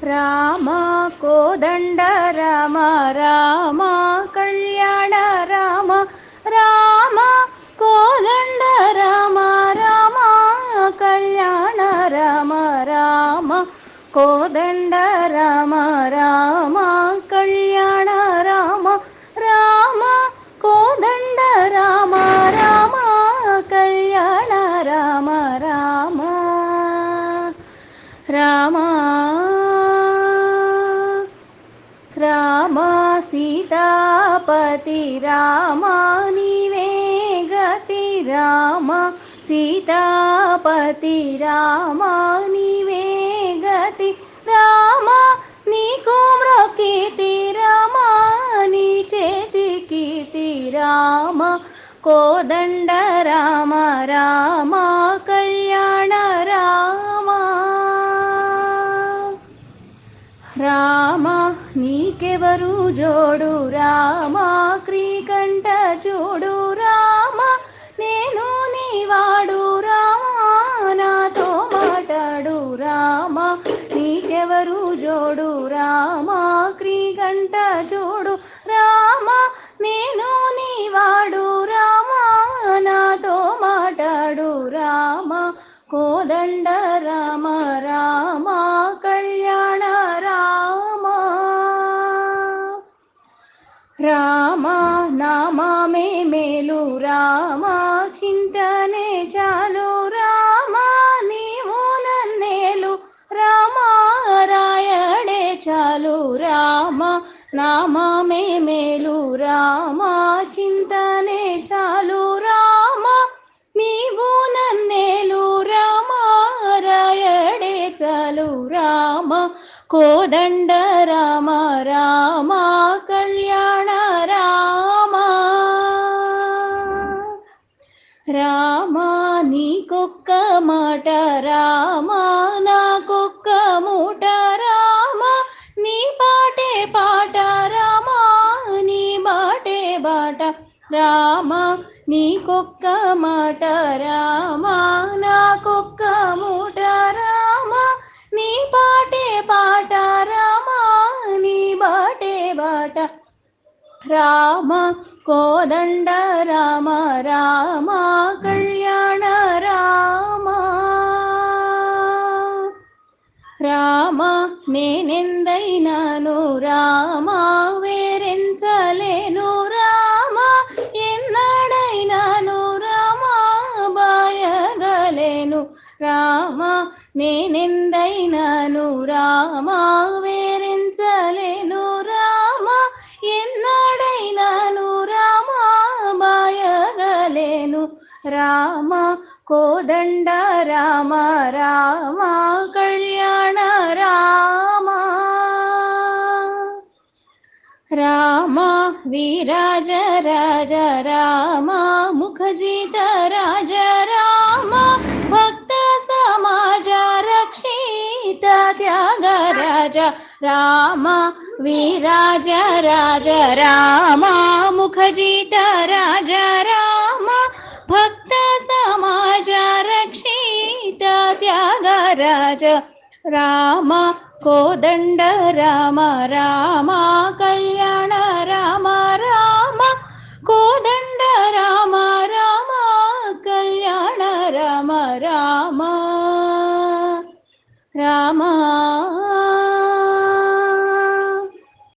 ರಾಮ ಕೋದಂಡ ರಾಮ ರಾಮ ಕಲ್ಯಾಣ ರಾಮ ರಾಮ ಕೋದಂಡ ರಾಮ ರಾಮ ಕಲ್ಯಾಣ ರಾಮ ರಾಮ ಕೋದಂಡ ರಾಮ ರಾಮ ಕಲ್ಯಾಣ ರಾಮ ರಾಮ ಕೋದಂಡ ರಾಮ ರಾಮ ಕಲ್ಯಾಣ ರಾಮ ರಾಮ ರಾಮ ರಾಮ ಸೀತಾಪತಿ ರಾಮ ನೀವೇ ಗತಿ ರಾಮ సీతాపతి రామ నీవే గతి రామ నీకు మ్రొక్కితి రామ నీ చేజికితి రామ కోదండ రామ రామ కళ్యాణ రామ రామ నీకెవరు జోడు రామ క్రీకంఠ చూడు రామ నేను నీవాడు రామ నాతో మాట్లాడు రామ నీకెవరు జోడు రామ క్రీకంఠ చూడు రామ నేను నీవాడు రామ నాతో మాట్లాడు రామ కోదండ రామ రామ కళ్యాణ రామ రామ నామమే మేలు రామ చింతనే చాలు రామ నీవు నన్నేలు రామ రాయడే చాలు రామ నామమే మేలు రామ చింతనే చాలు రామ నీవు నన్నేలు రామ రాయడే చాలు రామ కోదండ రామ రామ కళ్యాణ రామ రామ నీకొక్క మాట రామ నాకొక్క మూట రామ నీ పాటే పాట రామ నీ బాటే బాట రామ నీకొక్క మాట రామ నాకొక్క మూట రామ నీ పాటే పాట రామ నీ బాటే బాట రామ కోదండ రామ రామ కళ్యాణ రామ రామ నేనెందైనాను రామ వేరెంచలేను రామ ఎన్నడైనాను రామ బాయగలేను రామ నేనెందైనాను రామ వేరెంచలేను రామ ఎన్నడైనాను రామ బాయగలేను రామ కోదండ రామ రామ కళ్యాణ రామ రామ విరాజ రాజ రామ ముఖజిత రాజ రామ భక్త సమాజ రక్షిత త్యాగరాజ రామ విరాజ రాజ రామ ముఖజిత రాజ రామ భక్త సమాజ రక్షిత త్యాగరాజ రామ కోదండ రామ రామ కళ్యాణ రామ రామ కోదండ రామ రామ కళ్యాణ రామ రామ రామ